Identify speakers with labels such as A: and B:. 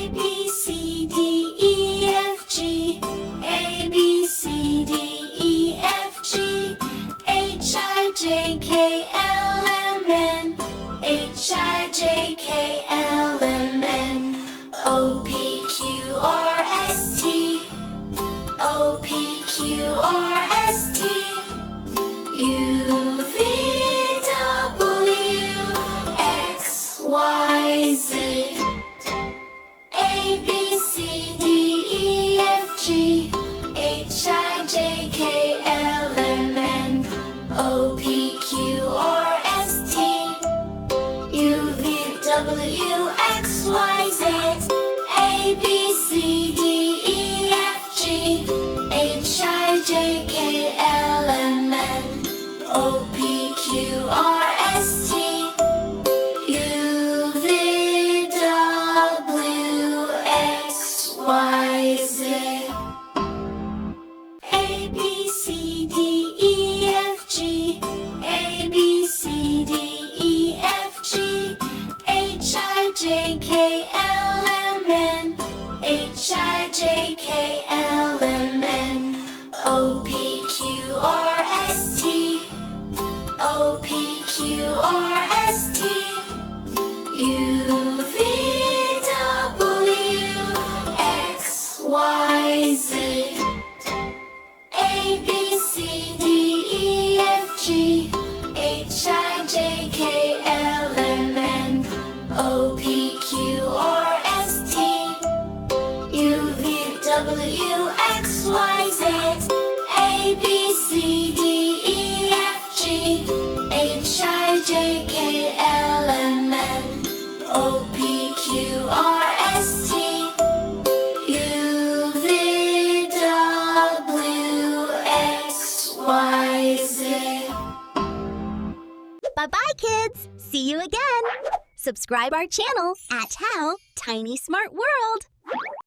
A: B, C, D, E, F, G. A, B, C, D, E, F, G. H, I, J, K, L, M, N. H, I, J, K, L, M, N. O, P, Q, R, S, T. O, P, Q, R, S, T. U, V, W, X, Y, Z. A, B, C, D, E, F, G. H, I, J, K, L, M, N. O, P, Q, R, S, T. U, V, W, X, Y, Z. A, B, C, D, E, F, G. H, I, J, K, L, M, N. O, P, Q, R, S, T. U, V, W, X, Y, Z. A, B, C, D, E, F, G. A, B, C, D, E, F, G. H, I, J, K, L, M, N. H, I, J, K, L, M, N. O, P, Q, R, S, T. O, P, Q, R, S, T. U, V, W, X, Y, Z. A, B, C, D, E, F, G. H, I, J, K, L, M, N. O, P, Q, R, S, T. U, V, W, X, Y, Z. A, B, C, D, E, F, G. H, I, J, K, L, M, N. O, P, Q, R, S, T. U, V, W, X, Y, Z.
B: Bye-bye, kids! See you again! Subscribe our channel at How Tiny Smart World.